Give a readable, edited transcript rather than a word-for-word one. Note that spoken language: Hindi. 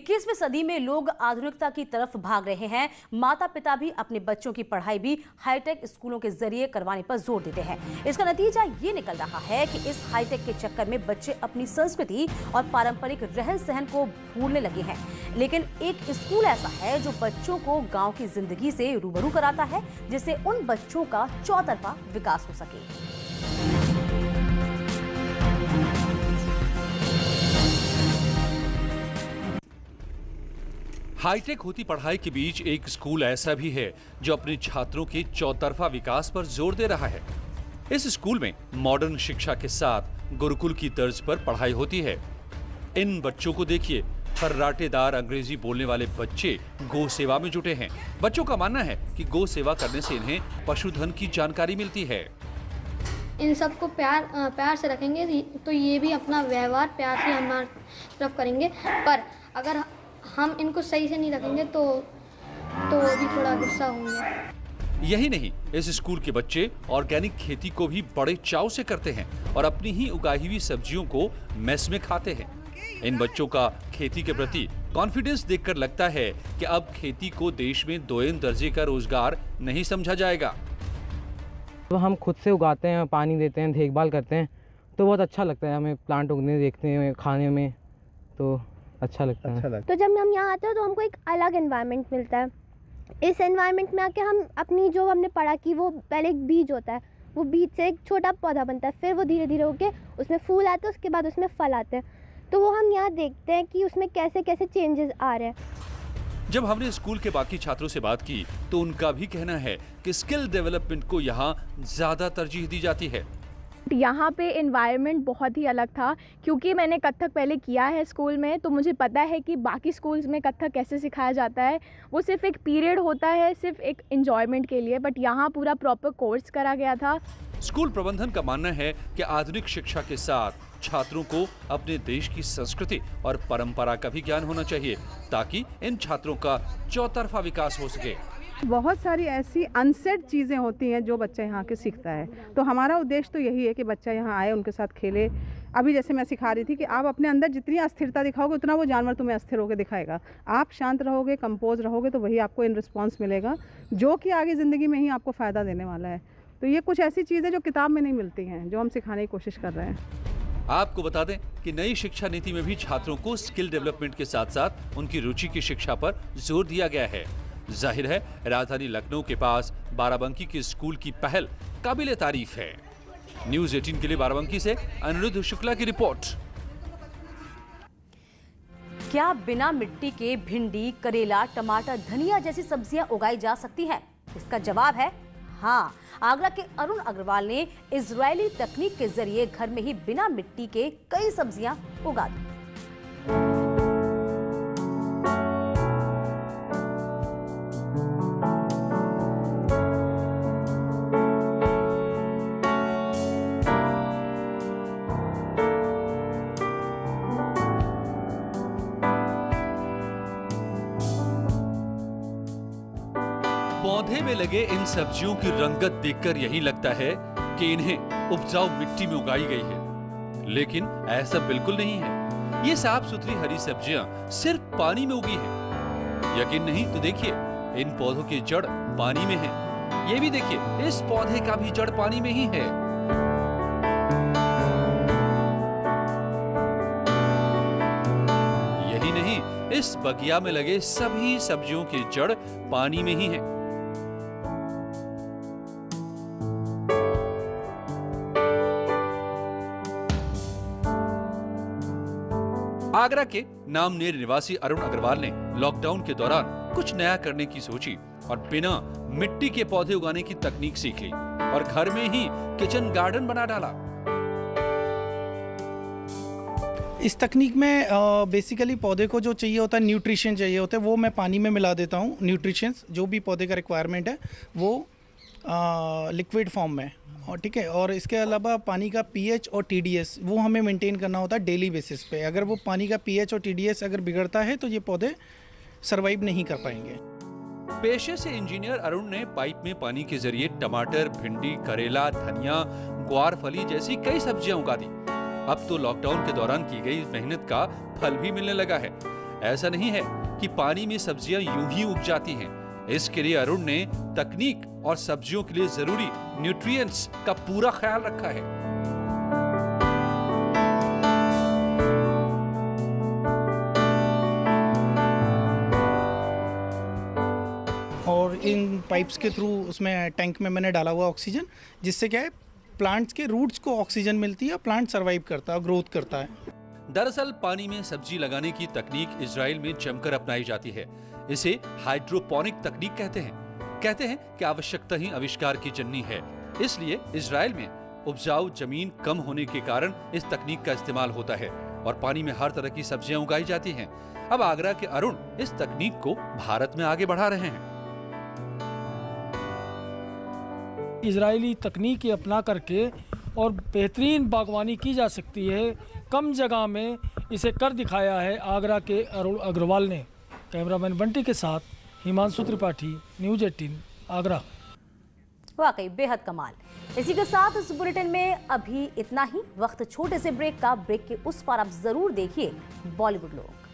21वीं सदी में लोग आधुनिकता की तरफ भाग रहे हैं। माता पिता भी अपने बच्चों की पढ़ाई भी हाईटेक स्कूलों के जरिए करवाने पर जोर देते हैं। इसका नतीजा ये निकल रहा है कि इस हाईटेक के चक्कर में बच्चे अपनी संस्कृति और पारंपरिक रहन सहन को भूलने लगे हैं। लेकिन एक स्कूल ऐसा है जो बच्चों को गांव की जिंदगी से रूबरू कराता है, जिससे उन बच्चों का चौतरफा विकास हो सके। हाईटेक होती पढ़ाई के बीच एक स्कूल ऐसा भी है जो अपने छात्रों के चौतरफा विकास पर जोर दे रहा है। इस स्कूल में मॉडर्न शिक्षा के साथ गुरुकुल की तर्ज पर पढ़ाई होती है। इन बच्चों को देखिए, फर्राटेदार अंग्रेजी बोलने वाले बच्चे गौ सेवा में जुटे हैं। बच्चों का मानना है कि गौ सेवा करने से इन्हें पशुधन की जानकारी मिलती है। इन सबको प्यार से रखेंगे तो ये भी अपना व्यवहार प्यार से हमारी तरफ करेंगे, पर अगर हम इनको सही से नहीं रखेंगे तो वो भी थोड़ा गुस्सा होंगे। यही नहीं, इस स्कूल के बच्चे ऑर्गेनिक खेती को भी बड़े चाव से करते हैं और अपनी ही उगाई हुई सब्जियों को मेस में खाते हैं। इन बच्चों का खेती के प्रति कॉन्फिडेंस देखकर लगता है कि अब खेती को देश में दोयम दर्जे का रोजगार नहीं समझा जाएगा। तो हम खुद से उगाते हैं, पानी देते हैं, देखभाल करते हैं, तो बहुत अच्छा लगता है हमें। प्लांट उगने देखते हैं, खाने में तो अच्छा लगता है। तो जब हम यहाँ आते हैं तो हमको एक अलग एनवायरनमेंट मिलता है। इस एनवायरनमेंट में आके हम अपनी जो हमने पढ़ा कि वो पहले एक बीज होता है, वो बीज से एक छोटा पौधा बनता है, फिर वो धीरे धीरे होके उसमें फूल आते हैं, उसके बाद उसमें फल आते हैं। तो वो हम यहाँ देखते हैं कि उसमें कैसे कैसे चेंजेस आ रहे हैं। जब हमने स्कूल के बाकी छात्रों से बात की तो उनका भी कहना है कि स्किल डेवलपमेंट को यहाँ ज्यादा तरजीह दी जाती है। यहाँ पे एनवायरनमेंट बहुत ही अलग था, क्योंकि मैंने कथक पहले किया है स्कूल में, तो मुझे पता है कि बाकी स्कूल्स में कथक कैसे सिखाया जाता है। वो सिर्फ एक पीरियड होता है, सिर्फ एक एंजॉयमेंट के लिए, बट यहाँ पूरा प्रॉपर कोर्स करा गया था। स्कूल प्रबंधन का मानना है कि आधुनिक शिक्षा के साथ छात्रों को अपने देश की संस्कृति और परंपरा का भी ज्ञान होना चाहिए, ताकि इन छात्रों का चौतरफा विकास हो सके। बहुत सारी ऐसी अनसेड चीज़ें होती हैं जो बच्चा यहाँ के सीखता है, तो हमारा उद्देश्य तो यही है कि बच्चा यहाँ आए, उनके साथ खेले। अभी जैसे मैं सिखा रही थी कि आप अपने अंदर जितनी अस्थिरता दिखाओगे उतना वो जानवर तुम्हें अस्थिर होकर दिखाएगा। आप शांत रहोगे, कंपोज रहोगे, तो वही आपको इन रिस्पॉन्स मिलेगा जो कि आगे ज़िंदगी में ही आपको फ़ायदा देने वाला है। तो ये कुछ ऐसी चीज़ें जो किताब में नहीं मिलती हैं, जो हम सिखाने की कोशिश कर रहे हैं। आपको बता दें कि नई शिक्षा नीति में भी छात्रों को स्किल डेवलपमेंट के साथ साथ उनकी रुचि की शिक्षा पर जोर दिया गया है। जाहिर है, राजधानी लखनऊ के पास बाराबंकी के स्कूल की पहल काबिले तारीफ है। न्यूज़ 18 के लिए बाराबंकी से अनिरुद्ध शुक्ला की रिपोर्ट। क्या बिना मिट्टी के भिंडी, करेला, टमाटर, धनिया जैसी सब्जियां उगाई जा सकती हैं? इसका जवाब है हाँ। आगरा के अरुण अग्रवाल ने इजरायली तकनीक के जरिए घर में ही बिना मिट्टी के कई सब्जियां उगा दी। पौधे में लगे इन सब्जियों की रंगत देखकर यही लगता है कि इन्हें उपजाऊ मिट्टी में उगाई गई है, लेकिन ऐसा बिल्कुल नहीं है। ये साफ सुथरी हरी सब्जियां सिर्फ पानी में उगी हैं। यकीन नहीं तो देखिए, इन पौधों की जड़ पानी में है। ये भी देखिए, इस पौधे का भी जड़ पानी में ही है। यही नहीं, इस बगिया में लगे सभी सब्जियों की जड़ पानी में ही है। आगरा के नामनेर निवासी अरुण अग्रवाल ने लॉकडाउन के दौरान कुछ नया करने की सोची और बिना मिट्टी के पौधे उगाने की तकनीक सीखी और घर में ही किचन गार्डन बना डाला। इस तकनीक में बेसिकली पौधे को जो चाहिए होता है, न्यूट्रिशन चाहिए होता है, वो मैं पानी में मिला देता हूँ। न्यूट्रिशंस जो भी पौधे का रिक्वायरमेंट है वो लिक्विड फॉर्म में, और ठीक है। और इसके अलावा पानी का पीएच और टीडीएस वो हमें मेंटेन करना होता है डेली बेसिस पे। अगर वो पानी का पीएच और टीडीएस अगर बिगड़ता है तो ये पौधे सरवाइव नहीं कर पाएंगे। पेशे से इंजीनियर अरुण ने पाइप में पानी के जरिए टमाटर, भिंडी, करेला, धनिया, ग्वार फली जैसी कई सब्जियां उगा दी। अब तो लॉकडाउन के दौरान की गई मेहनत का फल भी मिलने लगा है। ऐसा नहीं है कि पानी में सब्जियां यूं ही उग जाती हैं। इसके लिए अरुण ने तकनीक और सब्जियों के लिए जरूरी न्यूट्रिएंट्स का पूरा ख्याल रखा है। और इन पाइप्स के थ्रू उसमें टैंक में मैंने डाला हुआ ऑक्सीजन, जिससे क्या है प्लांट्स के रूट्स को ऑक्सीजन मिलती है, प्लांट सर्वाइव करता है, ग्रोथ करता है। दरअसल पानी में सब्जी लगाने की तकनीक इजराइल में जमकर अपनाई जाती है। इसे हाइड्रोपोनिक तकनीक कहते हैं कि आवश्यकता ही आविष्कार की जननी है। इसलिए इजराइल में उपजाऊ जमीन कम होने के कारण इस तकनीक का इस्तेमाल होता है और पानी में हर तरह की सब्जियां उगाई जाती हैं। अब आगरा के अरुण इस तकनीक को भारत में आगे बढ़ा रहे हैं। इजरायली तकनीक अपना करके और बेहतरीन बागवानी की जा सकती है, कम जगह में इसे कर दिखाया है आगरा के अरुण अग्रवाल ने। कैमरामैन बंटी के साथ हिमांशु त्रिपाठी, न्यूज़ 18 आगरा। वाकई बेहद कमाल। इसी के साथ इस बुलेटिन में अभी इतना ही। वक्त छोटे से ब्रेक का। ब्रेक के उस पार आप जरूर देखिए बॉलीवुड लोग।